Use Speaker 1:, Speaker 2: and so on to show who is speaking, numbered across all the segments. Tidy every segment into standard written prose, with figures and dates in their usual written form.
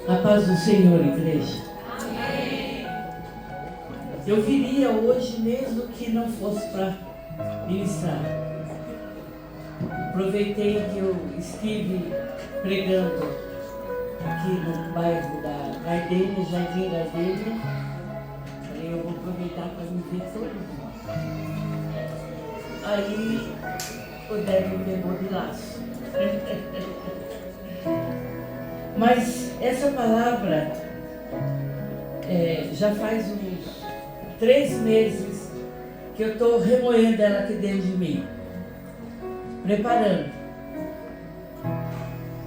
Speaker 1: A paz do Senhor, igreja.
Speaker 2: Amém.
Speaker 1: Eu viria hoje mesmo que não fosse para ministrar. Aproveitei que eu estive pregando aqui no bairro da Gardênia, Jardim Gardênia. Falei, eu vou aproveitar para me ver todo mundo. Aí o Débora me levou de laço. Mas essa palavra já faz uns 3 meses que eu estou remoendo ela aqui dentro de mim, preparando.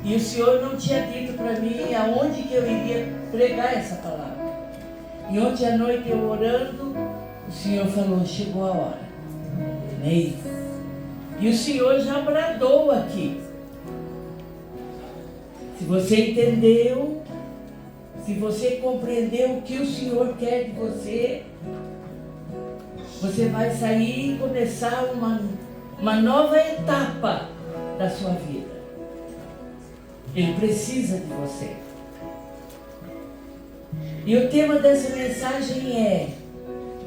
Speaker 1: E o Senhor não tinha dito para mim aonde que eu iria pregar essa palavra. E ontem à noite eu orando, o Senhor falou, chegou a hora. Amém? E o Senhor já bradou aqui. Se você entendeu, se você compreendeu o que o Senhor quer de você, você vai sair e começar uma nova etapa da sua vida. Ele precisa de você. E o tema dessa mensagem é: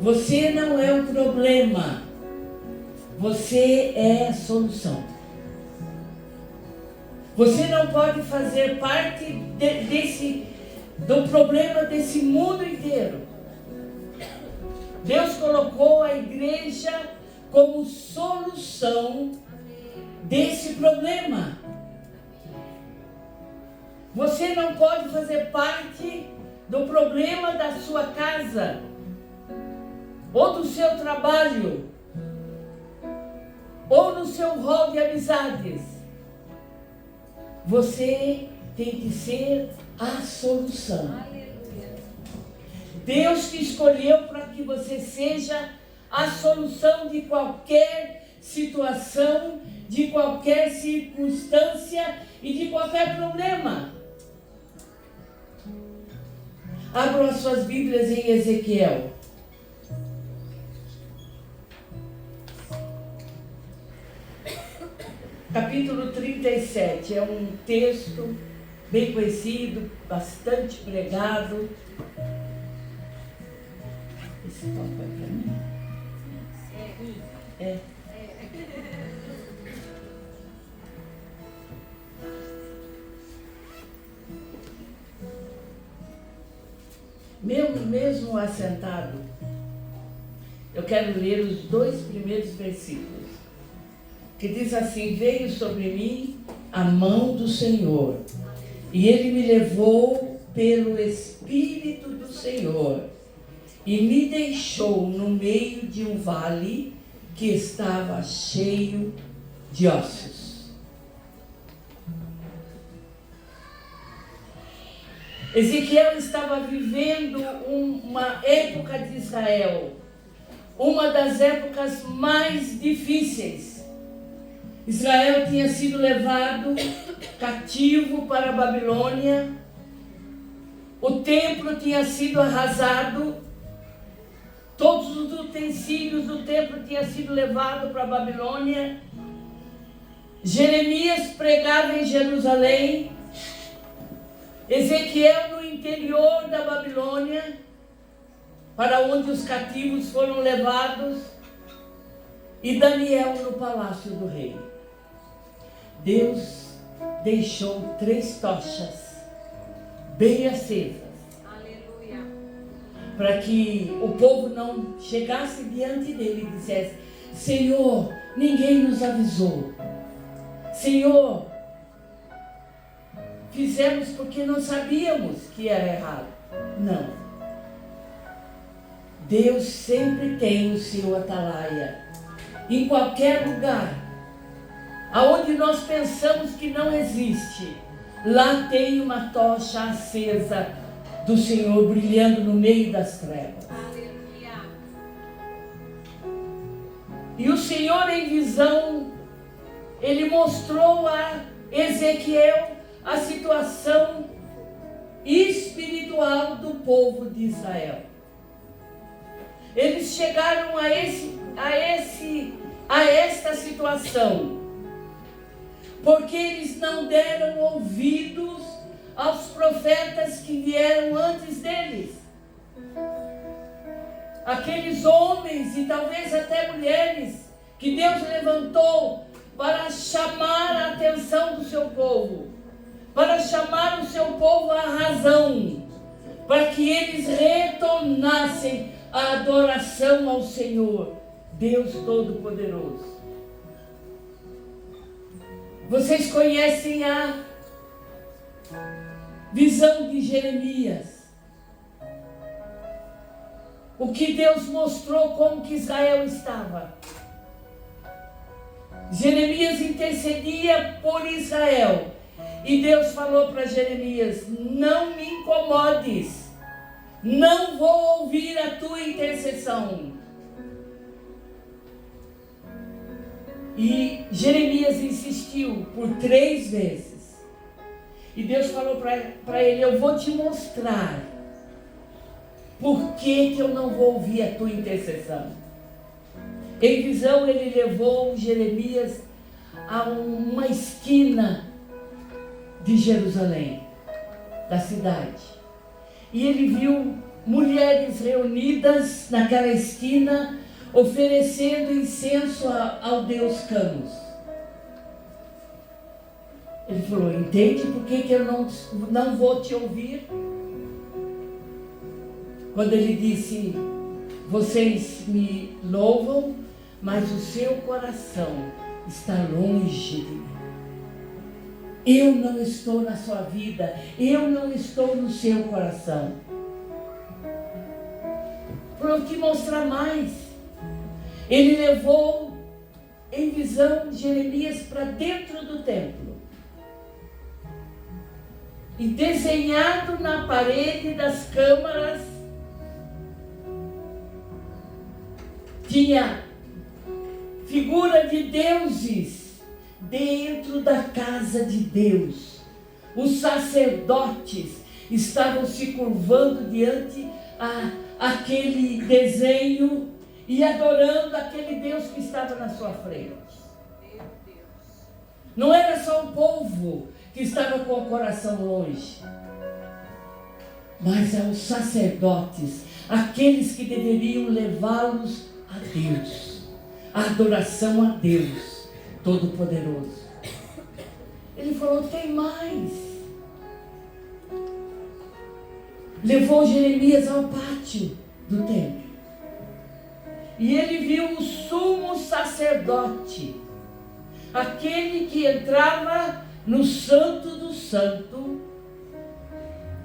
Speaker 1: você não é o problema, você é a solução. Você não pode fazer parte do problema desse mundo inteiro. Deus colocou a igreja como solução desse problema. Você não pode fazer parte do problema da sua casa, ou do seu trabalho, ou no seu rol de amizades. Você tem que ser a solução. Deus te escolheu para que você seja a solução de qualquer situação, de qualquer circunstância e de qualquer problema. Abram as suas Bíblias em Ezequiel. Capítulo 37, é um texto bem conhecido, bastante pregado. Esse copo é para mim? É. Mesmo assentado, eu quero ler os 2 primeiros versículos. Que diz assim: veio sobre mim a mão do Senhor, e Ele me levou pelo Espírito do Senhor, e me deixou no meio de um vale que estava cheio de ossos. Ezequiel estava vivendo uma época de Israel, uma das épocas mais difíceis. Israel tinha sido levado cativo para a Babilônia, o templo tinha sido arrasado, todos os utensílios do templo tinham sido levados para a Babilônia. Jeremias pregava em Jerusalém, Ezequiel no interior da Babilônia, para onde os cativos foram levados, e Daniel no palácio do rei. Deus deixou 3 tochas bem acesas, para que o povo não chegasse diante dele e dissesse: Senhor, ninguém nos avisou. Senhor, fizemos porque não sabíamos que era errado. Não. Deus sempre tem o seu atalaia. Em qualquer lugar, aonde nós pensamos que não existe, lá tem uma tocha acesa do Senhor brilhando no meio das trevas. Aleluia. E o Senhor, em visão, Ele mostrou a Ezequiel a situação espiritual do povo de Israel. Eles chegaram a esta situação porque eles não deram ouvidos aos profetas que que vieram antes deles. Aqueles homens e talvez até mulheres que Deus levantou para chamar a atenção do seu povo, para chamar o seu povo à razão, para que eles retornassem à adoração ao Senhor, Deus Todo-Poderoso. Vocês conhecem a visão de Jeremias. O que Deus mostrou como que Israel estava. Jeremias intercedia por Israel. E Deus falou para Jeremias: não me incomodes. Não vou ouvir a tua intercessão. E Jeremias insistiu por 3 vezes. E Deus falou para ele: eu vou te mostrar por que eu não vou ouvir a tua intercessão. Em visão, ele levou Jeremias a uma esquina de Jerusalém, da cidade. E ele viu mulheres reunidas naquela esquina, oferecendo incenso ao deus Camus. Ele falou: entende por que eu não vou te ouvir? Quando ele disse: vocês me louvam, mas o seu coração está longe de mim. Eu não estou na sua vida, eu não estou no seu coração. Para te mostrar mais, ele levou em visão Jeremias para dentro do templo. E desenhado na parede das câmaras, tinha figura de deuses dentro da casa de Deus. Os sacerdotes estavam se curvando diante aquele desenho e adorando aquele Deus que estava na sua frente. Não era só o povo que estava com o coração longe, mas os sacerdotes, aqueles que deveriam levá-los a Deus, a adoração a Deus Todo-Poderoso. Ele falou: tem mais. Levou Jeremias ao pátio do templo. E ele viu o sumo sacerdote, aquele que entrava no Santo do Santo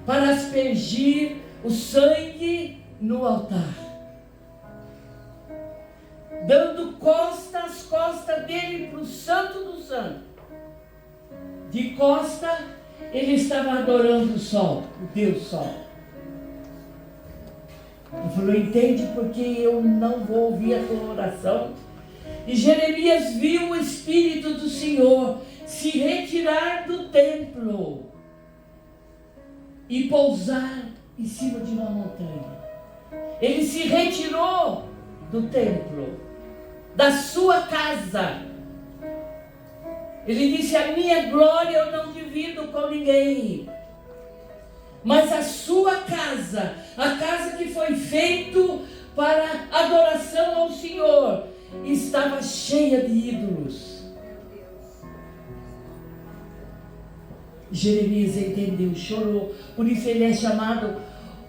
Speaker 1: para aspergir o sangue no altar, dando as costas dele para o Santo do Santo. De costa, ele estava adorando o sol, o Deus Sol. Ele falou: entende porque eu não vou ouvir a tua oração? E Jeremias viu o Espírito do Senhor se retirar do templo e pousar em cima de uma montanha. Ele se retirou do templo, da sua casa. Ele disse: a minha glória eu não divido com ninguém, mas a sua casa, a casa que foi feito para adoração ao Senhor, estava cheia de ídolos. Jeremias entendeu, chorou. Por isso ele é chamado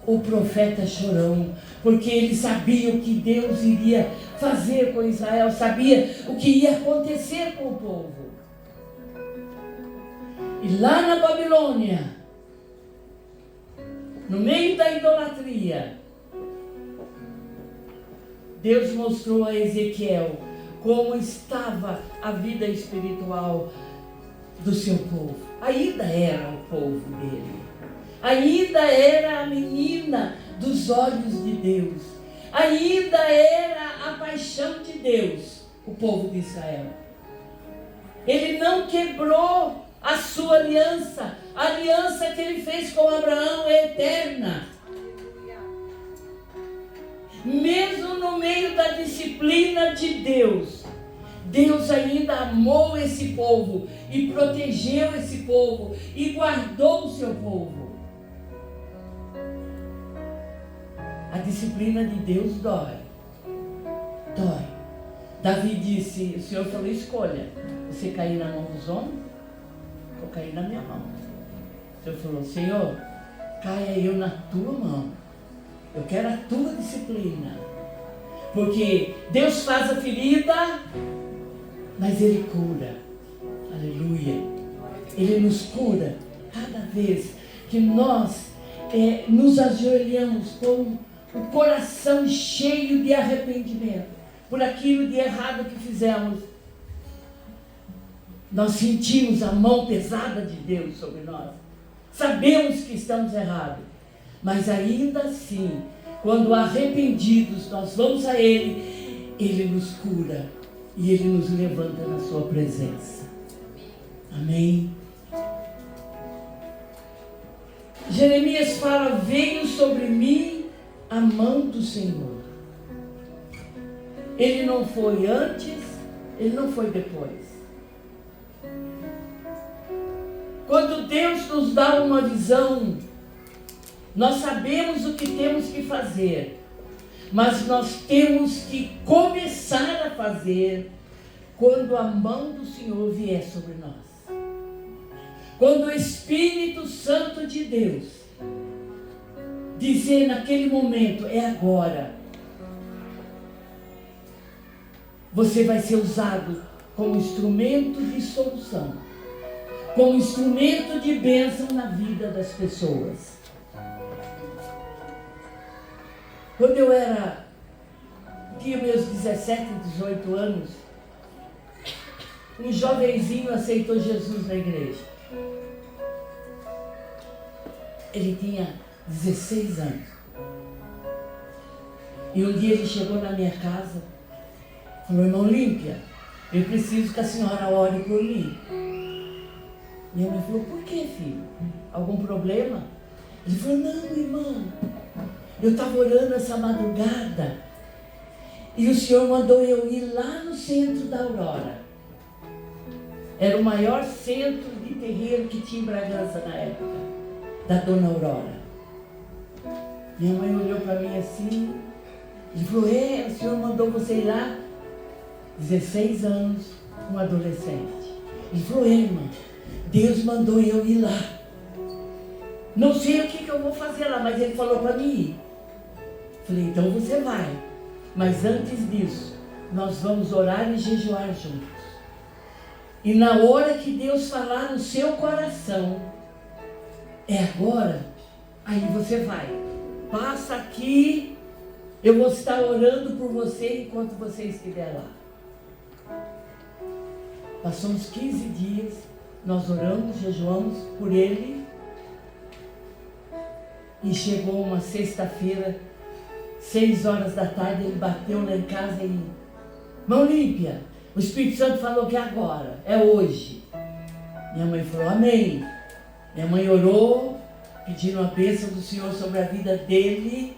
Speaker 1: o profeta chorão, porque ele sabia o que Deus iria fazer com Israel, sabia o que ia acontecer com o povo. E lá na Babilônia, no meio da idolatria, Deus mostrou a Ezequiel como estava a vida espiritual do seu povo. Ainda era o povo dele, ainda era a menina dos olhos de Deus, ainda era a paixão de Deus, o povo de Israel. Ele não quebrou a sua aliança, a aliança que ele fez com Abraão é eterna. Mesmo no meio da disciplina de Deus, Deus ainda amou esse povo e protegeu esse povo e guardou o seu povo. A disciplina de Deus dói. Dói. Davi disse, o Senhor falou, escolha, você cair na mão dos homens ou cair na minha mão. O Senhor falou, Senhor, caia eu na tua mão. Eu quero a tua disciplina. Porque Deus faz a ferida, mas Ele cura. Aleluia. Ele nos cura cada vez que nós nos ajoelhamos com o coração cheio de arrependimento por aquilo de errado que fizemos. Nós sentimos a mão pesada de Deus sobre nós. Sabemos que estamos errados, mas ainda assim, quando arrependidos nós vamos a Ele, Ele nos cura e Ele nos levanta na sua presença. Amém. Jeremias fala, veio sobre mim a mão do Senhor. Ele não foi antes, Ele não foi depois. Quando Deus nos dá uma visão, nós sabemos o que temos que fazer, mas nós temos que começar a fazer quando a mão do Senhor vier sobre nós. Quando o Espírito Santo de Deus dizer naquele momento, é agora, você vai ser usado como instrumento de solução, como instrumento de bênção na vida das pessoas. Quando eu tinha meus 17, 18 anos, um jovenzinho aceitou Jesus na igreja. Ele tinha 16 anos. E um dia ele chegou na minha casa, falou, irmão Límpia, eu preciso que a senhora ore por mim. Minha mãe falou, por que, filho? Algum problema? Ele falou, não, irmão, eu estava orando essa madrugada e o Senhor mandou eu ir lá no centro da Aurora. Era o maior centro de terreiro que tinha em Bragança na época, da Dona Aurora. Minha mãe olhou para mim assim e falou, o Senhor mandou você ir lá? 16 anos, um adolescente. Ele falou, irmã, Deus mandou eu ir lá. Não sei o que eu vou fazer lá, mas Ele falou para mim ir. Falei, então você vai. Mas antes disso, nós vamos orar e jejuar juntos. E na hora que Deus falar no seu coração, é agora, aí você vai. Passa aqui, eu vou estar orando por você enquanto você estiver lá. Passou uns 15 dias, nós oramos, jejuamos por ele. E chegou uma sexta-feira, 6 horas da tarde, ele bateu lá em casa e... Mão Límpia, o Espírito Santo falou que é agora, é hoje. Minha mãe falou, amém. Minha mãe orou, pedindo a bênção do Senhor sobre a vida dele.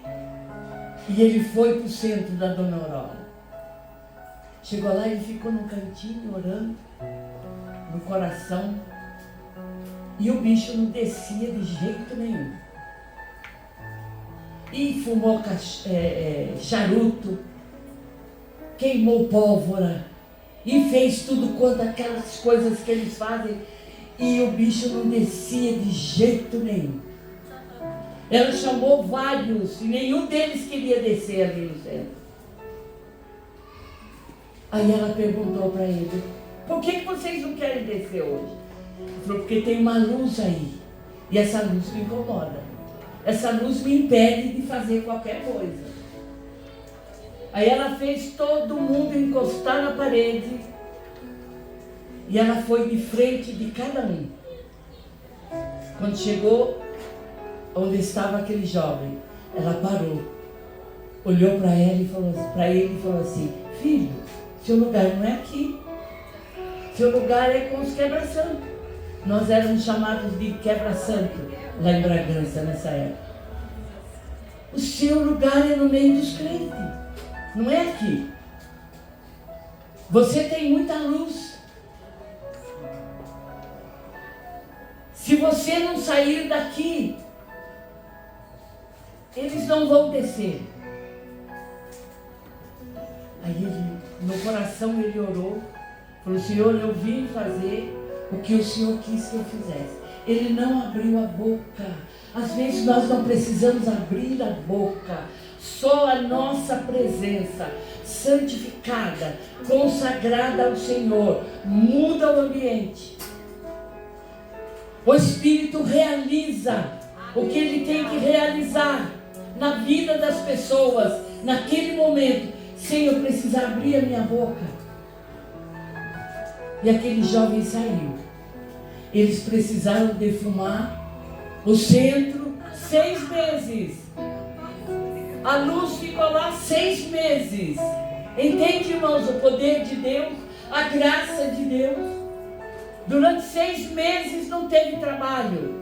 Speaker 1: E ele foi para o centro da Dona Aurora. Chegou lá e ele ficou num cantinho orando, no coração. E o bicho não descia de jeito nenhum. E fumou charuto, queimou pólvora e fez tudo quanto aquelas coisas que eles fazem, e o bicho não descia de jeito nenhum. Ela chamou vários e nenhum deles queria descer ali no centro. Aí ela perguntou para ele, por que vocês não querem descer hoje? Ele falou, porque tem uma luz aí e essa luz me incomoda. Essa luz me impede de fazer qualquer coisa. Aí ela fez todo mundo encostar na parede e ela foi de frente de cada um. Quando chegou onde estava aquele jovem, ela parou, olhou para ele e falou assim, filho, seu lugar não é aqui. Seu lugar é com os quebra-santo. Nós éramos chamados de quebra-santo lá em Bragança nessa época. O seu lugar é no meio dos crentes, não é aqui. Você tem muita luz. Se você não sair daqui, eles não vão descer. Aí no coração ele orou, falou: Senhor, eu vim fazer o que o Senhor quis que eu fizesse. Ele não abriu a boca. Às vezes nós não precisamos abrir a boca. Só a nossa presença santificada, consagrada ao Senhor, muda o ambiente. O Espírito realiza o que Ele tem que realizar na vida das pessoas, naquele momento, sem eu precisar abrir a minha boca. E aquele jovem saiu. Eles precisaram defumar o centro 6 meses. A luz ficou lá 6 meses. Entende, irmãos, o poder de Deus, a graça de Deus? Durante 6 meses não teve trabalho.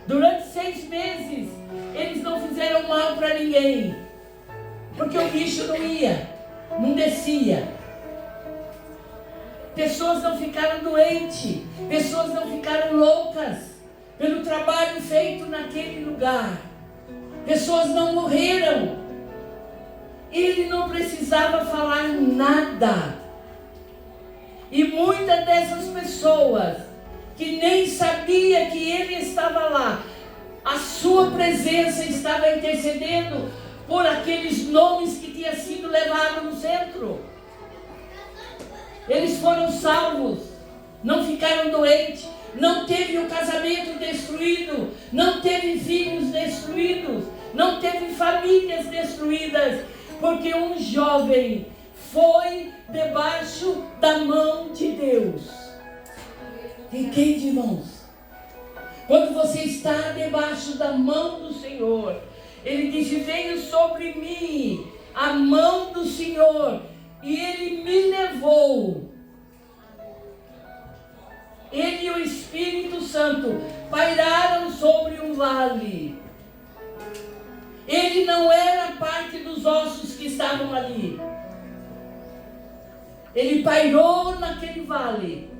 Speaker 1: Durante 6 meses eles não fizeram mal para ninguém, porque o bicho não ia, não descia. Pessoas não ficaram doentes, pessoas não ficaram loucas pelo trabalho feito naquele lugar. Pessoas não morreram. Ele não precisava falar nada. E muitas dessas pessoas que nem sabia que ele estava lá, a sua presença estava intercedendo por aqueles nomes que tinham sido levados no centro. Eles foram salvos, não ficaram doentes, não teve o casamento destruído, não teve filhos destruídos, não teve famílias destruídas, porque um jovem foi debaixo da mão de Deus. Entende, irmãos? Quando você está debaixo da mão do Senhor, Ele disse: veio sobre mim a mão do Senhor e Ele me levou. Ele e o Espírito Santo pairaram sobre um vale. Ele não era parte dos ossos que estavam ali. Ele pairou naquele vale.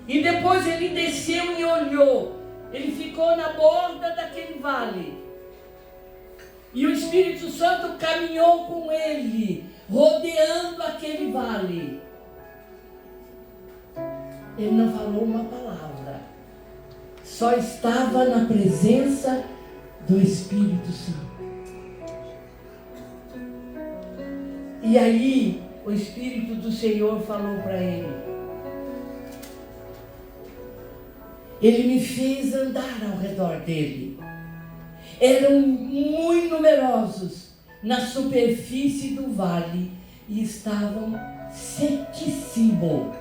Speaker 1: E depois ele desceu e olhou. Ele ficou na borda daquele vale. E o Espírito Santo caminhou com ele, rodeando aquele vale. Ele não falou uma palavra. Só estava na presença do Espírito Santo. E aí o Espírito do Senhor falou para ele: Ele me fez andar ao redor dele. Eram muito numerosos na superfície do vale e estavam sequíssimos.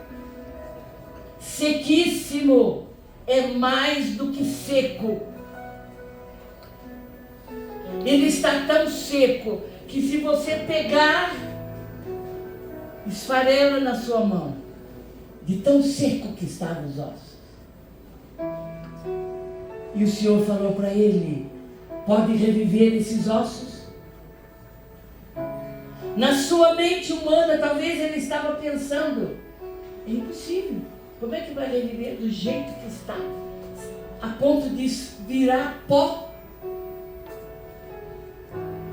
Speaker 1: Sequíssimo é mais do que seco. Ele está tão seco que se você pegar, esfarela na sua mão, de tão seco que estavam os ossos. E o Senhor falou para ele: pode reviver esses ossos? Na sua mente humana, talvez ele estava pensando: é impossível. Como é que vai reviver do jeito que está? A ponto de virar pó.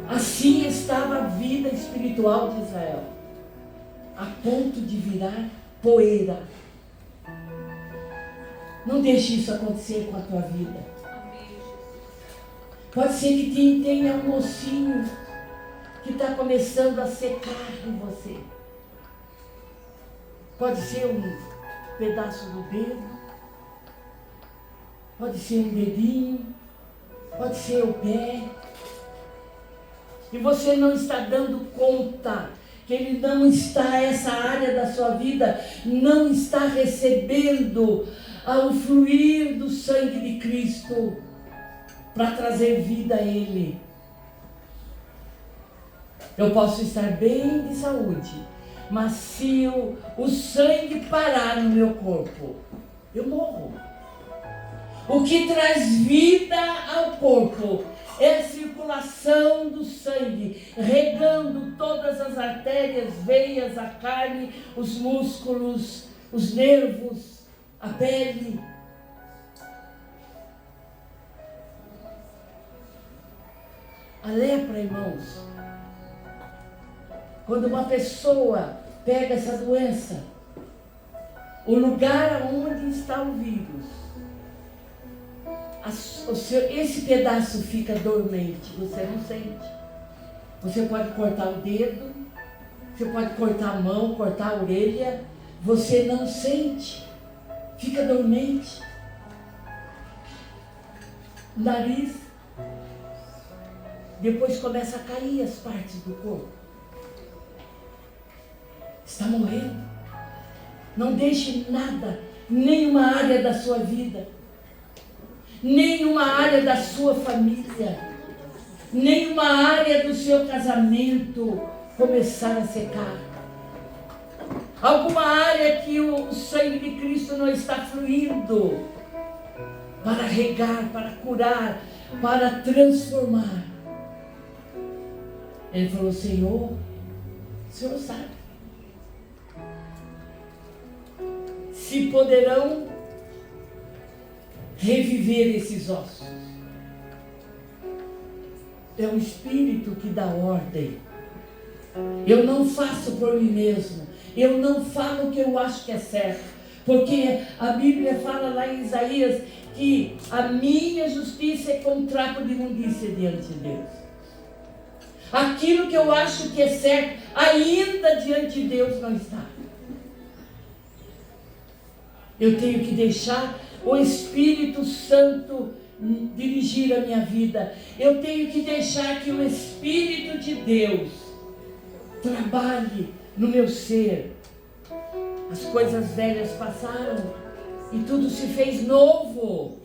Speaker 1: Assim estava a vida espiritual de Israel, a ponto de virar poeira. Não deixe isso acontecer com a tua vida. Pode ser que tenha um mocinho que está começando a secar em você. Pode ser um pedaço do dedo, pode ser um dedinho, pode ser o pé. E você não está dando conta que ele não está, essa área da sua vida não está recebendo ao fluir do sangue de Cristo para trazer vida a ele. Eu posso estar bem de saúde, mas se o sangue parar no meu corpo, eu morro. O que traz vida ao corpo é a circulação do sangue, regando todas as artérias, veias, a carne, os músculos, os nervos, a pele. A lepra, irmãos, quando uma pessoa pega essa doença, o lugar onde está o vírus, esse pedaço fica dormente, você não sente. Você pode cortar o dedo, você pode cortar a mão, cortar a orelha, você não sente, fica dormente. O nariz, depois começa a cair as partes do corpo. Está morrendo. Não deixe nada, nenhuma área da sua vida, nenhuma área da sua família, nenhuma área do seu casamento começar a secar. Alguma área que o sangue de Cristo não está fluindo para regar, para curar, para transformar. Ele falou: Senhor, o Senhor sabe se poderão reviver esses ossos. É o Espírito que dá ordem. Eu não faço por mim mesmo. Eu não falo o que eu acho que é certo. Porque a Bíblia fala lá em Isaías que a minha justiça é como trapo de imundícia diante de Deus. Aquilo que eu acho que é certo, ainda diante de Deus não está. Eu tenho que deixar o Espírito Santo dirigir a minha vida. Eu tenho que deixar que o Espírito de Deus trabalhe no meu ser. As coisas velhas passaram e tudo se fez novo.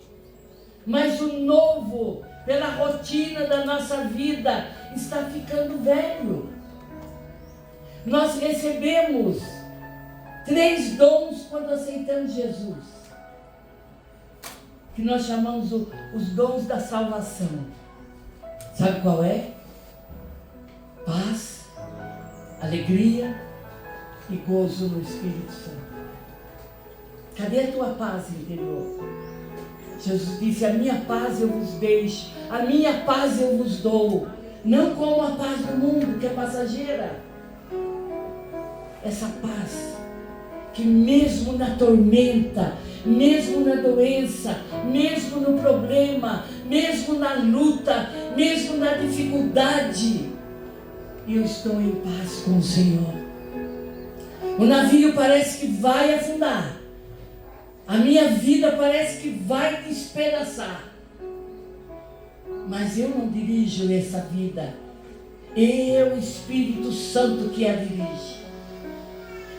Speaker 1: Mas o novo, pela rotina da nossa vida, está ficando velho. Nós recebemos 3 dons quando aceitamos Jesus, que nós chamamos os dons da salvação. Sabe qual é? Paz, alegria e gozo no Espírito Santo. Cadê a tua paz interior? Jesus disse: a minha paz eu vos deixo, a minha paz eu vos dou, não como a paz do mundo, que é passageira. Essa paz que mesmo na tormenta, mesmo na doença, mesmo no problema, mesmo na luta, mesmo na dificuldade, eu estou em paz com o Senhor. O navio parece que vai afundar, a minha vida parece que vai despedaçar, mas eu não dirijo essa vida, é o Espírito Santo que a dirige.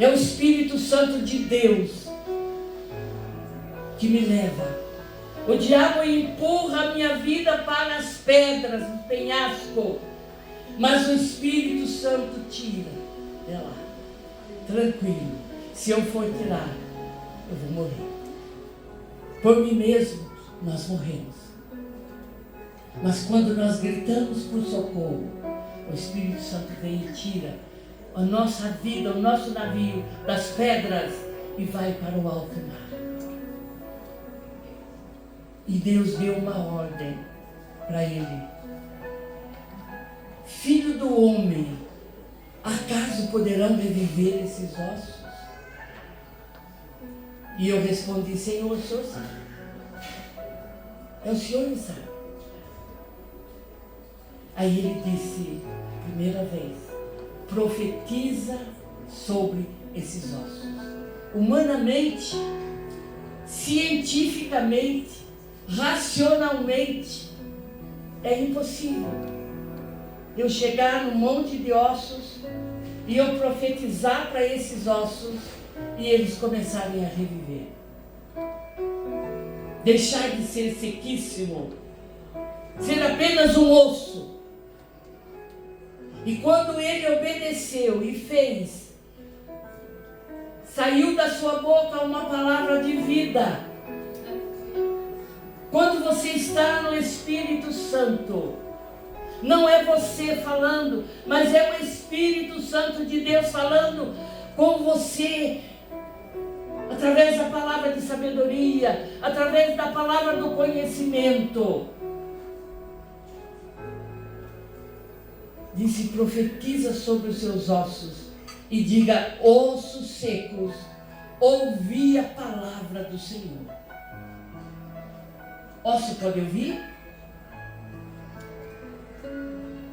Speaker 1: É o Espírito Santo de Deus que me leva. O diabo empurra a minha vida para as pedras, no penhasco, mas o Espírito Santo tira de lá. Tranquilo, se eu for tirar, eu vou morrer. Por mim mesmo, nós morremos. Mas quando nós gritamos por socorro, o Espírito Santo vem e tira a nossa vida, o nosso navio das pedras e vai para o alto mar. E Deus deu uma ordem para ele: Filho do homem, acaso poderão reviver esses ossos? E eu respondi: Senhor, o Senhor sabe. É o Senhor que sabe. Aí ele disse, primeira vez: profetiza sobre esses ossos. Humanamente, cientificamente, racionalmente, é impossível eu chegar num monte de ossos e eu profetizar para esses ossos e eles começarem a reviver. Deixar de ser sequíssimo, ser apenas um osso. E quando ele obedeceu e fez, saiu da sua boca uma palavra de vida. Quando você está no Espírito Santo, não é você falando, mas é o Espírito Santo de Deus falando com você, através da palavra de sabedoria, através da palavra do conhecimento. Disse: profetiza sobre os seus ossos e diga: ossos secos, ouvi a palavra do Senhor. Osso pode ouvir?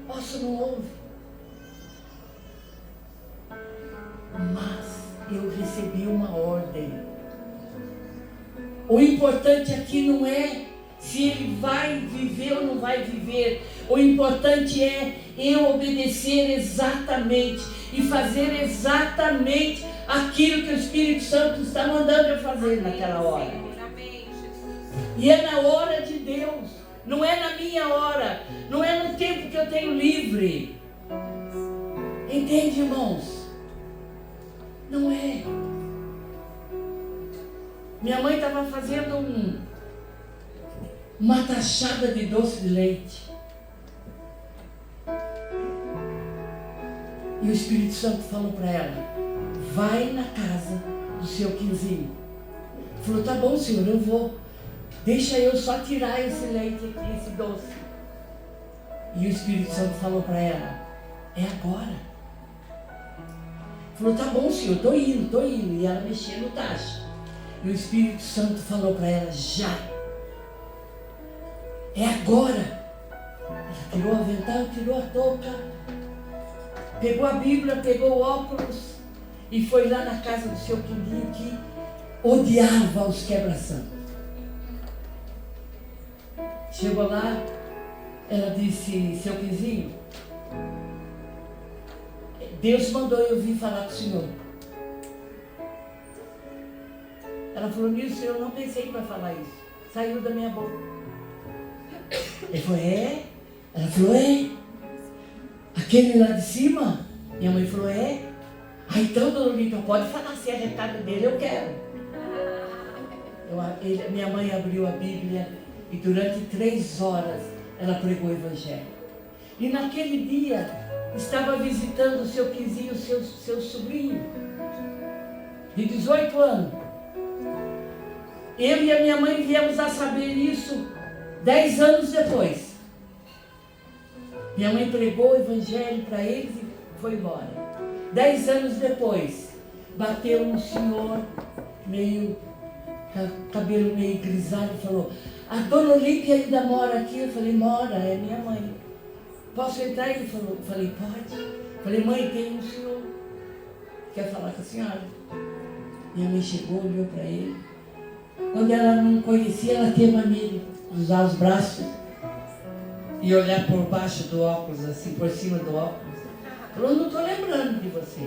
Speaker 1: Osso não ouve. Mas eu recebi uma ordem. O importante aqui não é se ele vai viver ou não vai viver. O importante é eu obedecer exatamente e fazer exatamente aquilo que o Espírito Santo está mandando eu fazer naquela hora. E é na hora de Deus, não é na minha hora, não é no tempo que eu tenho livre. Entende, irmãos? Não é. Minha mãe estava fazendo uma tachada de doce de leite. E o Espírito Santo falou para ela: vai na casa do seu Quinzinho. Falou: tá bom, Senhor, eu vou. Deixa eu só tirar esse leite aqui, esse doce. E o Espírito Santo falou para ela: é agora. Falou: tá bom, Senhor, estou indo. E ela mexia no tacho. E o Espírito Santo falou para ela: já. É agora. Ela tirou o avental, tirou a touca, pegou a Bíblia, pegou o óculos e foi lá na casa do seu Quinzinho, que odiava os quebra-santos. Chegou lá, ela disse: seu Quinzinho, Deus mandou eu vir falar com o senhor. Ela falou: nisso eu não pensei para falar isso. Saiu da minha boca. Ele falou: é? Ela falou: é? Aquele lá de cima? Minha mãe falou: é? Ah, então, dona Olímpia, pode falar se é recado dele, eu quero. Minha mãe abriu a Bíblia e durante 3 horas ela pregou o Evangelho. E naquele dia estava visitando o seu Quinzinho, seu sobrinho, de 18 anos. Eu e a minha mãe viemos a saber isso 10 anos depois. Minha mãe pregou o Evangelho para eles e foi embora. 10 anos depois, bateu um senhor, cabelo meio grisalho, e falou: a dona Olímpia ainda mora aqui? Eu falei: mora, é minha mãe. Posso entrar? Ele falou, falei: pode. Falei: mãe, tem um senhor, quer falar com a senhora. Minha mãe chegou, olhou para ele. Quando ela não conhecia, ela tinha mania de usar os braços e olhar por baixo do óculos, assim, por cima do óculos. Falou: não estou lembrando de você.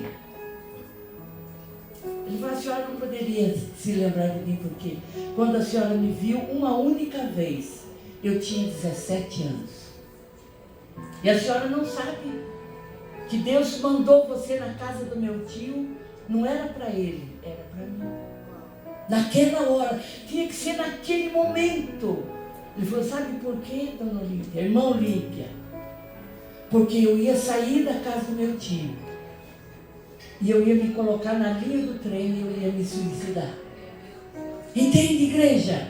Speaker 1: Ele falou: a senhora não poderia se lembrar de mim, porque quando a senhora me viu uma única vez, eu tinha 17 anos. E a senhora não sabe que Deus mandou você na casa do meu tio, não era para ele, era para mim. Naquela hora, tinha que ser naquele momento. Ele falou: sabe por quê, dona Olímpia, irmã Olímpia? Porque eu ia sair da casa do meu tio e eu ia me colocar na linha do trem e eu ia me suicidar. Entende, igreja?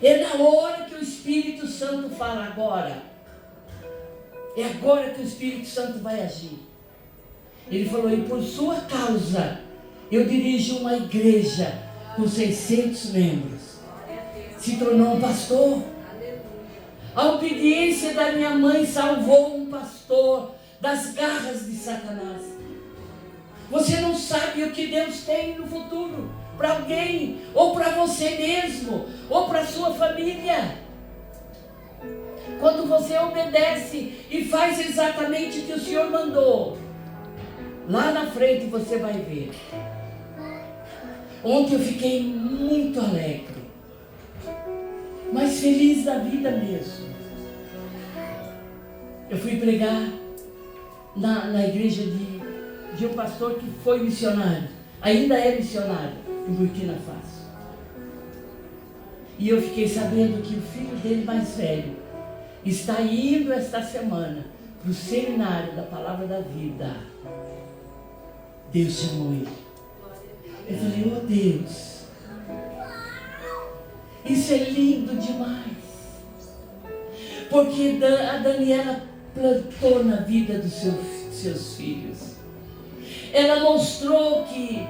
Speaker 1: É na hora que o Espírito Santo fala: agora. É agora que o Espírito Santo vai agir. Ele falou: e por sua causa eu dirijo uma igreja com 600 membros. Se tornou um pastor. A obediência da minha mãe salvou um pastor das garras de Satanás. Você não sabe o que Deus tem no futuro para alguém, ou para você mesmo, ou para a sua família. Quando você obedece e faz exatamente o que o Senhor mandou, lá na frente você vai ver. Ontem eu fiquei muito alegre, mas feliz da vida mesmo. Eu fui pregar na igreja de um pastor que foi missionário, ainda é missionário em Burkina Faso. E eu fiquei sabendo que o filho dele mais velho está indo esta semana para o seminário da Palavra da Vida. Deus chamou ele. Eu falei: oh Deus, isso é lindo demais. Porque a Daniela plantou na vida dos seus filhos. Ela mostrou que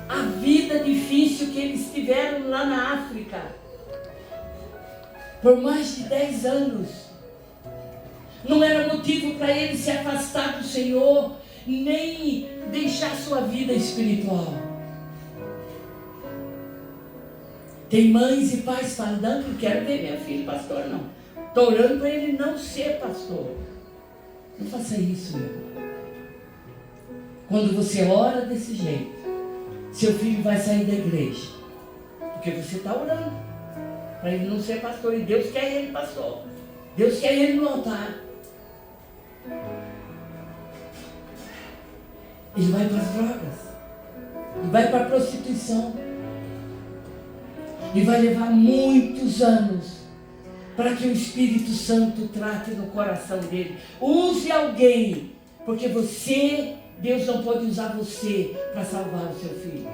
Speaker 1: a vida difícil que eles tiveram lá na África, por mais de 10 anos, não era motivo para eles se afastar do Senhor, nem deixar sua vida espiritual. Tem mães e pais falando, não quero ver meu filho pastor, não. Estou orando para ele não ser pastor. Não faça isso, meu irmão. Quando você ora desse jeito, seu filho vai sair da igreja. Porque você está orando para ele não ser pastor. E Deus quer ele pastor. Deus quer ele no altar. Ele vai para as drogas. Ele vai para a prostituição. E vai levar muitos anos para que o Espírito Santo trate no coração dele. Use alguém, porque Deus não pode usar você para salvar o seu filho.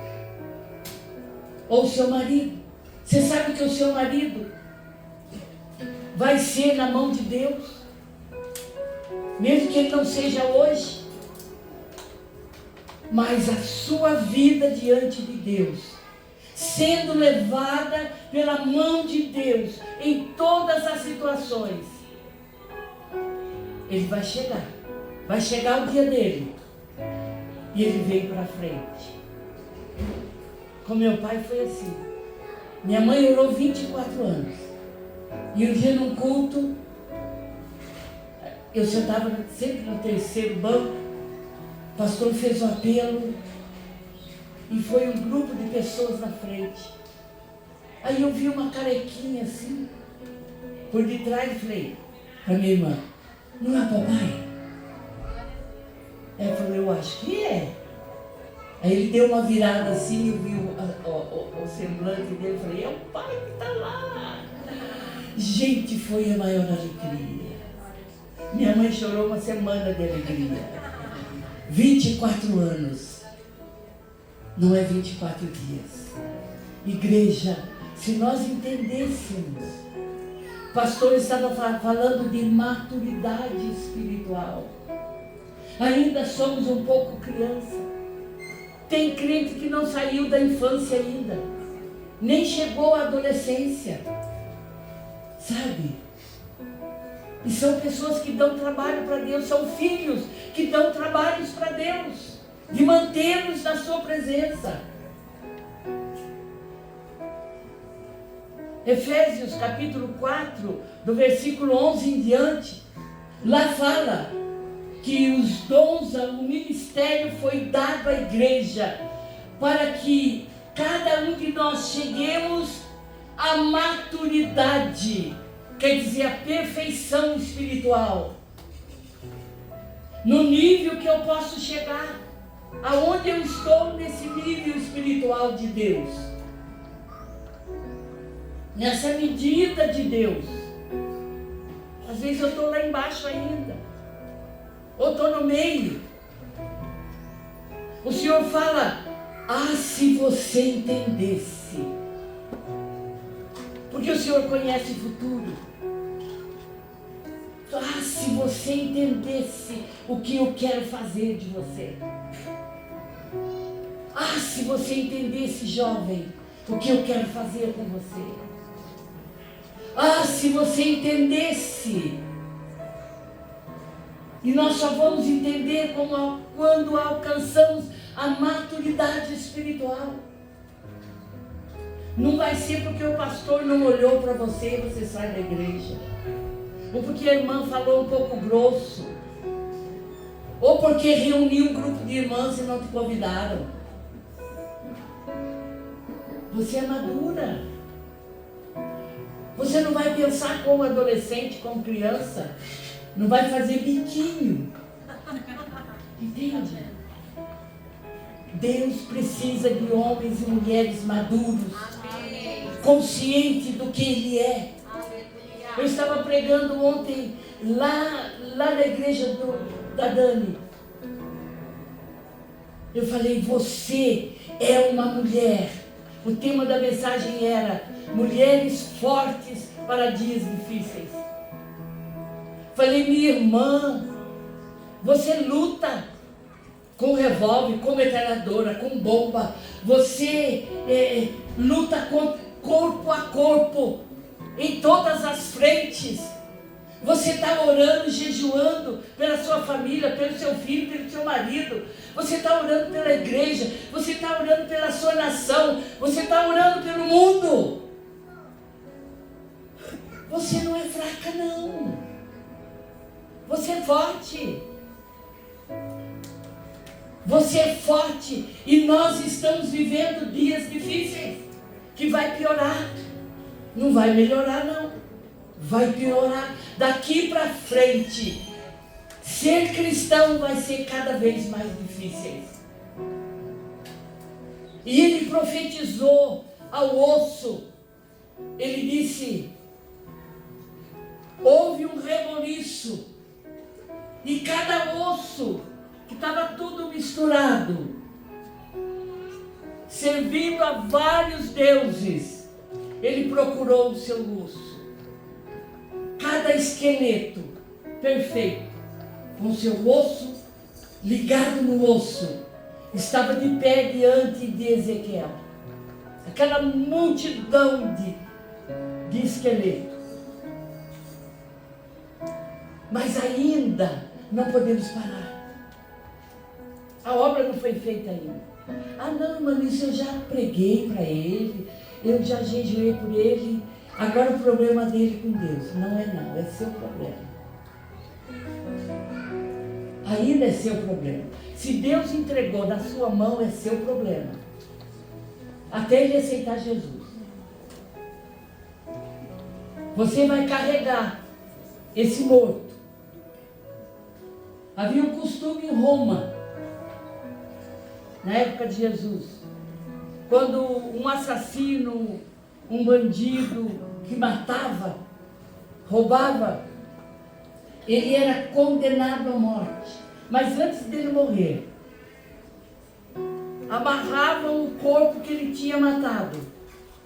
Speaker 1: Ou o seu marido. Você sabe que o seu marido vai ser na mão de Deus, mesmo que ele não seja hoje, mas a sua vida diante de Deus, sendo levada pela mão de Deus em todas as situações, ele vai chegar o dia dele, e ele veio para frente. Com meu pai foi assim. Minha mãe orou 24 anos, e um dia num culto, eu sentava sempre no terceiro banco, o pastor fez o apelo, e foi um grupo de pessoas na frente. Aí eu vi uma carequinha assim, por detrás, e falei para minha irmã, não é papai? Ela falou, eu acho que é. Aí ele deu uma virada assim, eu vi o semblante dele, eu falei, é o pai que está lá. Gente, foi a maior alegria. Minha mãe chorou uma semana de alegria. 24 anos. Não é 24 dias. Igreja, se nós entendêssemos, o pastor estava falando de maturidade espiritual. Ainda somos um pouco criança. Tem crente que não saiu da infância ainda, nem chegou à adolescência, sabe? E são pessoas que dão trabalho para Deus, são filhos que dão trabalhos para Deus, de mantê-los na sua presença. Efésios capítulo 4, do versículo 11 em diante, lá fala que os dons, o ministério foi dado à igreja para que cada um de nós cheguemos à maturidade, quer dizer, à perfeição espiritual, no nível que eu posso chegar, aonde eu estou nesse nível espiritual de Deus, nessa medida de Deus. Às vezes eu estou lá embaixo ainda, ou estou no meio. O Senhor fala, se você entendesse, porque o Senhor conhece o futuro. Se você entendesse o que eu quero fazer de você. Se você entendesse, jovem, o que eu quero fazer com você. Se você entendesse. E nós só vamos entender quando alcançamos a maturidade espiritual. Não vai ser porque o pastor não olhou para você e você sai da igreja. Ou porque a irmã falou um pouco grosso. Ou porque reuniu um grupo de irmãs e não te convidaram. Você é madura. Você não vai pensar como adolescente, como criança. Não vai fazer biquinho. Entende? Deus precisa de homens e mulheres maduros, conscientes do que Ele é. Eu estava pregando ontem lá na igreja da Dani. Eu falei, você é uma mulher. O tema da mensagem era mulheres fortes para dias difíceis. Falei, minha irmã, você luta com revólver, com metralhadora, com bomba. Você luta corpo a corpo, em todas as frentes. Você está orando, jejuando pela sua família, pelo seu filho, pelo seu marido. Você está orando pela igreja. Você está orando pela sua nação. Você está orando pelo mundo. Você não é fraca, não. Você é forte. Você é forte. E nós estamos vivendo dias difíceis, que vai piorar. Não vai melhorar, não. Vai piorar. Daqui para frente, ser cristão vai ser cada vez mais difícil. E ele profetizou ao osso. Ele disse: houve um reboliço, e cada osso, que estava tudo misturado, servindo a vários deuses, ele procurou o seu osso. Cada esqueleto perfeito, com seu osso ligado no osso, estava de pé diante de Ezequiel. Aquela multidão de esqueletos. Mas ainda não podemos parar. A obra não foi feita ainda. Ah não, mano, isso eu já preguei para ele, eu já jejuei por ele. Agora o problema dele com Deus. Não é não, é seu problema. Ainda é seu problema. Se Deus entregou na sua mão, é seu problema. Até ele aceitar Jesus. Você vai carregar esse morto. Havia um costume em Roma, na época de Jesus, quando um assassino, um bandido que matava, roubava, ele era condenado à morte. Mas antes dele morrer, amarravam o corpo que ele tinha matado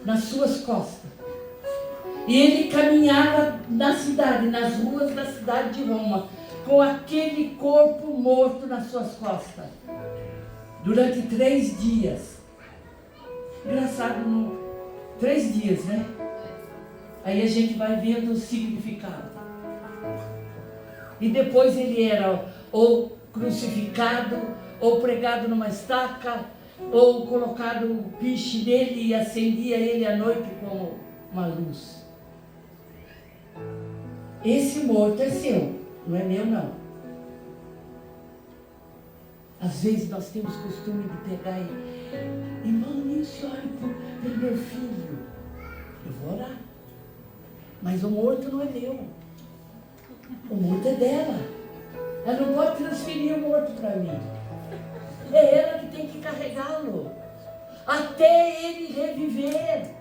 Speaker 1: nas suas costas. E ele caminhava na cidade, nas ruas da cidade de Roma, com aquele corpo morto nas suas costas, durante 3 dias. Engraçado, 3 dias, né? Aí a gente vai vendo o significado. E depois ele era ou crucificado, ou pregado numa estaca, ou colocado um piche nele e acendia ele à noite como uma luz. Esse morto é seu, não é meu não. Às vezes nós temos costume de pegar e irmão, Nilce, ore pelo meu filho. Eu vou orar. Mas o morto não é meu. O morto é dela. Ela não pode transferir o morto para mim. É ela que tem que carregá-lo até ele reviver.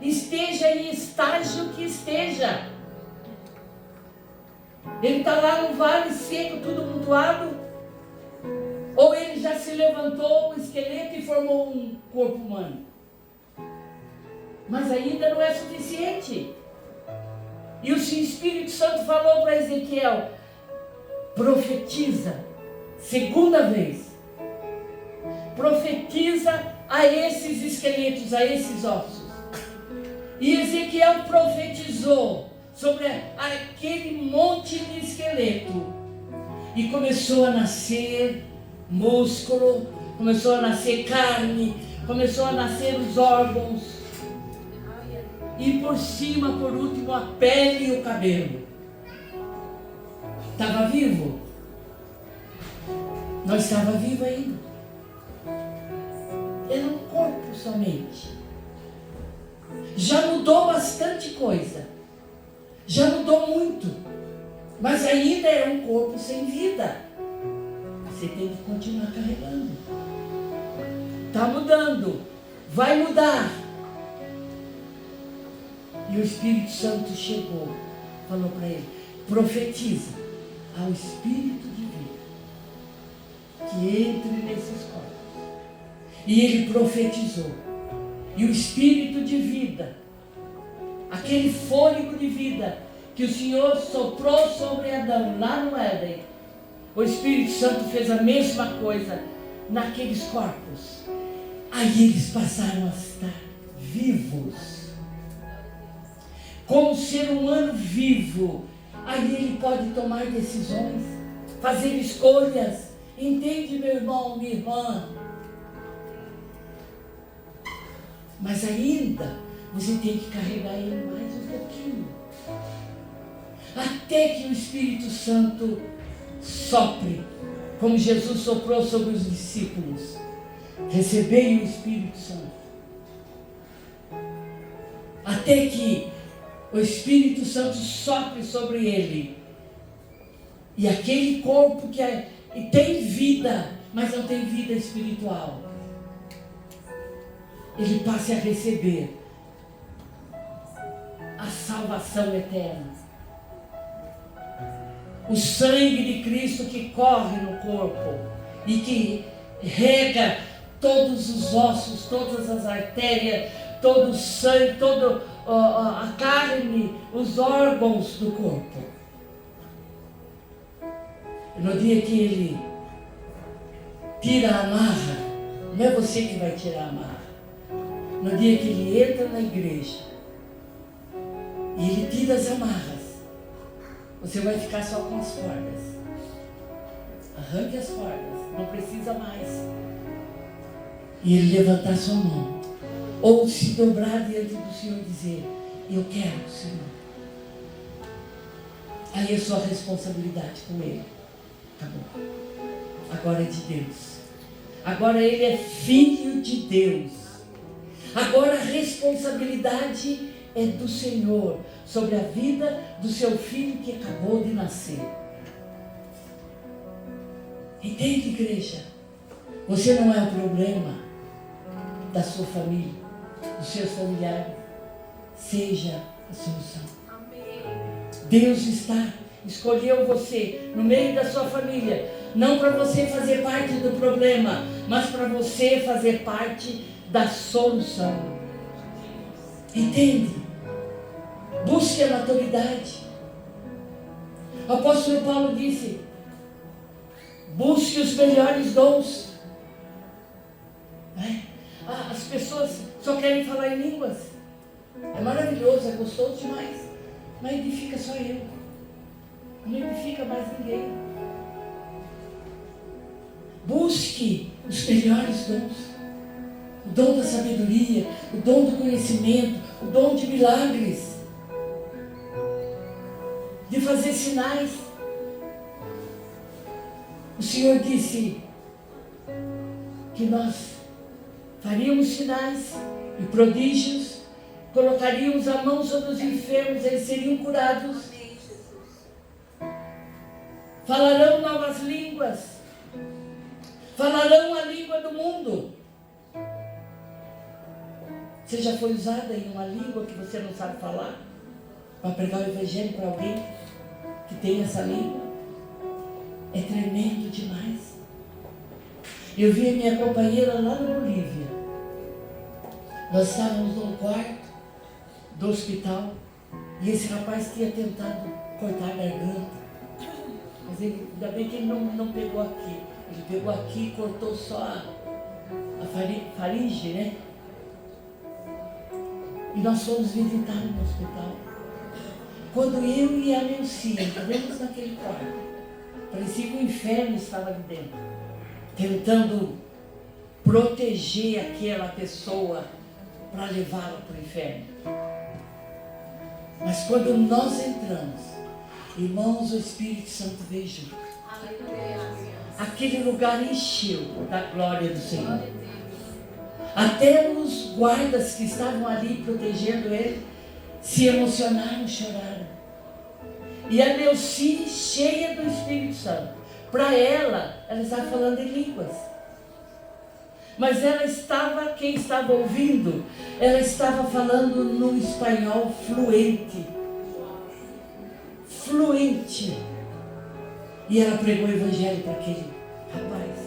Speaker 1: Esteja em estágio que esteja. Ele está lá no vale seco, tudo amontoado. Ou ele já se levantou o esqueleto e formou um corpo humano. Mas ainda não é suficiente. E o Espírito Santo falou para Ezequiel: profetiza, segunda vez. Profetiza a esses esqueletos, a esses ossos. E Ezequiel profetizou sobre aquele monte de esqueleto. E começou a nascer músculo, começou a nascer carne, começou a nascer os órgãos. E por cima, por último, a pele e o cabelo. Estava vivo? Não estava vivo ainda. Era um corpo somente. Já mudou bastante coisa. Já mudou muito. Mas ainda é um corpo sem vida. Você tem que continuar carregando. Está mudando. Vai mudar. E o Espírito Santo chegou. Falou para ele: profetiza ao Espírito de vida que entre nesses corpos. E ele profetizou. E o Espírito de vida, aquele fôlego de vida que o Senhor soprou sobre Adão lá no Éden, o Espírito Santo fez a mesma coisa naqueles corpos. Aí eles passaram a estar vivos. Como ser humano vivo, aí ele pode tomar decisões, fazer escolhas. Entende, meu irmão, minha irmã? Mas ainda você tem que carregar ele mais um pouquinho, até que o Espírito Santo sopre, como Jesus soprou sobre os discípulos. Recebei o Espírito Santo, até que o Espírito Santo sopre sobre ele, e aquele corpo que tem vida, mas não tem vida espiritual, ele passe a receber a salvação eterna. O sangue de Cristo que corre no corpo e que rega todos os ossos, todas as artérias, todo o sangue, toda a carne, os órgãos do corpo. E no dia que ele tira a amarra, não é você que vai tirar a amarra. No dia que ele entra na igreja e ele tira as amarras, você vai ficar só com as cordas. Arranque as cordas, não precisa mais. E ele levantar sua mão, ou se dobrar diante do Senhor e dizer: eu quero, Senhor. Aí é sua responsabilidade com ele. Acabou. Agora é de Deus. Agora ele é filho de Deus. Agora a responsabilidade é do Senhor sobre a vida do seu filho que acabou de nascer. Entende, igreja? Você não é o problema da sua família, dos seus familiares. Seja a solução. Deus escolheu você no meio da sua família, não para você fazer parte do problema, mas para você fazer parte da solução. Entende? Busque a maturidade. O apóstolo Paulo disse: busque os melhores dons. As pessoas só querem falar em línguas. É maravilhoso, é gostoso demais, mas edifica só eu, não edifica mais ninguém. Busque os melhores dons: o dom da sabedoria, o dom do conhecimento, o dom de milagres, de fazer sinais. O Senhor disse que nós faríamos sinais e prodígios, colocaríamos a mão sobre os enfermos, eles seriam curados. Falarão novas línguas, falarão a língua do mundo. Você já foi usada em uma língua que você não sabe falar, para pregar o evangelho para alguém que tem essa língua? É tremendo demais. Eu vi a minha companheira lá na Bolívia. Nós estávamos num quarto do hospital e esse rapaz tinha tentado cortar a garganta, mas ainda bem que ele não pegou aqui. Ele pegou aqui e cortou só a faringe, né? E nós fomos visitar no hospital. Quando eu e a Neucia entramos naquele quarto, parecia que o inferno estava ali dentro, tentando proteger aquela pessoa para levá-la para o inferno. Mas quando nós entramos, irmãos, o Espírito Santo veio junto. Aquele lugar encheu da glória do Senhor. Até os guardas que estavam ali protegendo ele se emocionaram e choraram. E a Neuci, cheia do Espírito Santo, para ela estava falando em línguas. Mas quem estava ouvindo, ela estava falando no espanhol fluente. Fluente. E ela pregou o evangelho para aquele rapaz.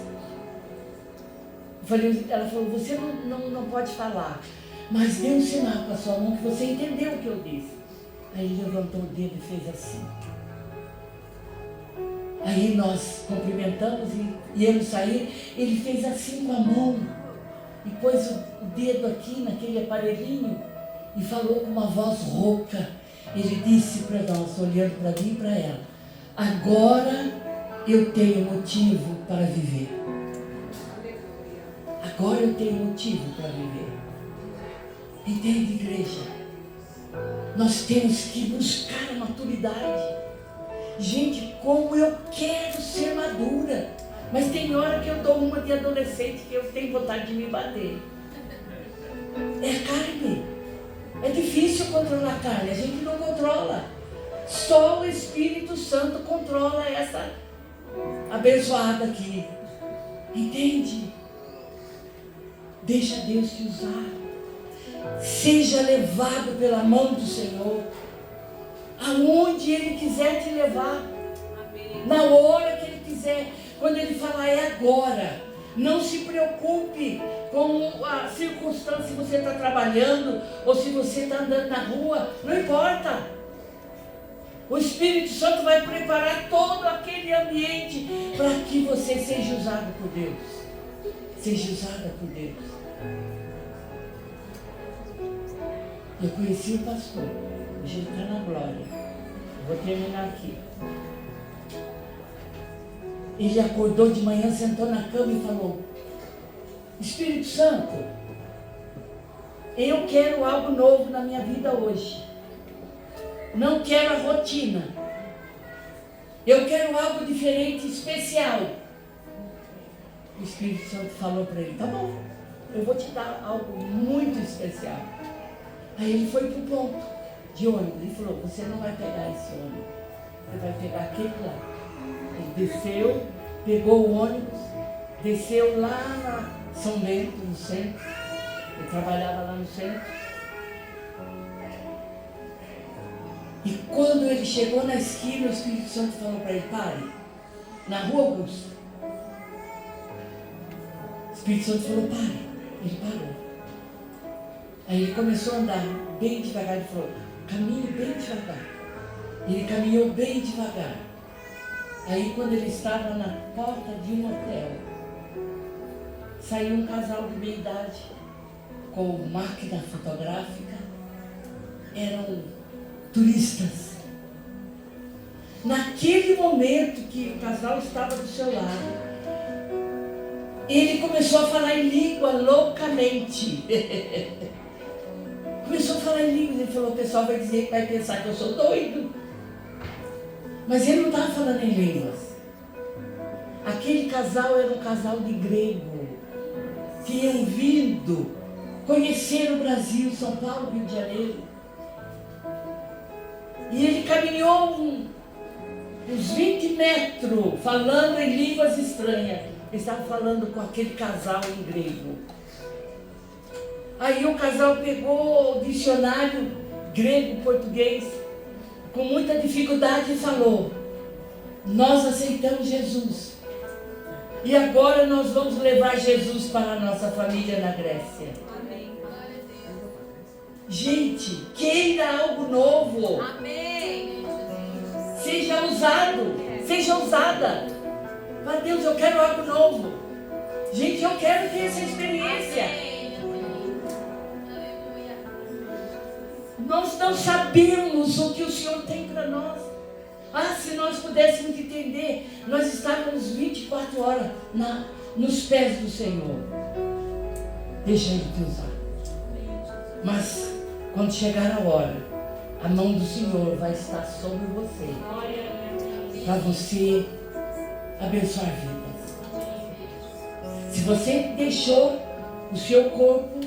Speaker 1: Ela falou: você não pode falar, mas dê um sinal com a sua mão que você entendeu o que eu disse. Aí ele levantou o dedo e fez assim. Aí nós cumprimentamos e íamos sair. Ele fez assim com a mão e pôs o dedo aqui naquele aparelhinho e falou com uma voz rouca. Ele disse para nós, olhando para mim e para ela: agora eu tenho motivo para viver. Agora eu tenho motivo para viver. Entende, igreja? Nós temos que buscar a maturidade. Gente, como eu quero ser madura. Mas tem hora que eu dou uma de adolescente que eu tenho vontade de me bater. É carne. É difícil controlar a carne. A gente não controla. Só o Espírito Santo controla essa abençoada aqui. Entende? Deixa Deus te usar. Seja levado pela mão do Senhor. Aonde Ele quiser te levar. Amém. Na hora que Ele quiser. Quando Ele falar é agora. Não se preocupe com a circunstância, se você está trabalhando ou se você está andando na rua. Não importa. O Espírito Santo vai preparar todo aquele ambiente para que você seja usado por Deus. Seja usada por Deus. Eu conheci o pastor. Hoje ele está na glória. Vou terminar aqui. Ele acordou de manhã, sentou na cama e falou: Espírito Santo, eu quero algo novo na minha vida hoje. Não quero a rotina. Eu quero algo diferente, especial. O Espírito Santo falou para ele: tá bom, eu vou te dar algo muito especial. Aí ele foi para o ponto de ônibus. Ele falou: você não vai pegar esse ônibus, você vai pegar aquele lá. Ele desceu, pegou o ônibus, desceu lá na São Bento, no centro. Ele trabalhava lá no centro. E quando ele chegou na esquina, o Espírito Santo falou para ele: pare, na Rua Augusta. O Espírito Santo falou: pare. Ele parou. Aí ele começou a andar bem devagar. Ele falou: caminhe bem devagar. Ele caminhou bem devagar. Aí quando ele estava na porta de um hotel, saiu um casal de meia idade com máquina fotográfica. Eram turistas. Naquele momento que o casal estava do seu lado, ele começou a falar em língua loucamente. Começou a falar em línguas. Ele falou: o pessoal vai dizer que vai pensar que eu sou doido. Mas ele não estava falando em línguas. Aquele casal era um casal de grego. Tinham vindo conhecer o Brasil, São Paulo, Rio de Janeiro. E ele caminhou uns 20 metros falando em línguas estranhas. Ele estava falando com aquele casal em grego. Aí o casal pegou o dicionário grego-português com muita dificuldade e falou: nós aceitamos Jesus. E agora nós vamos levar Jesus para a nossa família na Grécia. Amém. Gente, queira algo novo. Amém. Seja usado, seja usada. Mas Deus, eu quero algo novo. Gente, eu quero ter essa experiência. Nós não sabemos o que o Senhor tem para nós. Se nós pudéssemos entender, nós estávamos 24 horas nos pés do Senhor. Deixa Ele te usar. Mas quando chegar a hora, a mão do Senhor vai estar sobre você, para você abençoar vidas. Se você deixou o seu corpo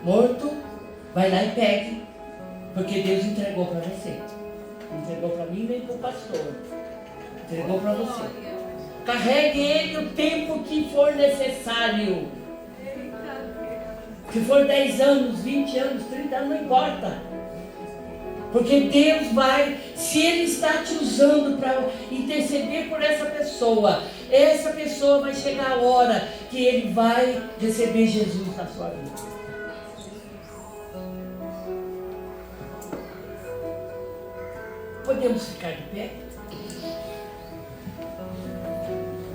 Speaker 1: morto, vai lá e pegue, porque Deus entregou para você. Não entregou para mim nem para o pastor. Entregou para você. Carregue ele o tempo que for necessário. Se for 10 anos, 20 anos, 30 anos, não importa. Porque Deus vai, se Ele está te usando para interceder por essa pessoa vai chegar a hora que Ele vai receber Jesus na sua vida. Podemos ficar de pé?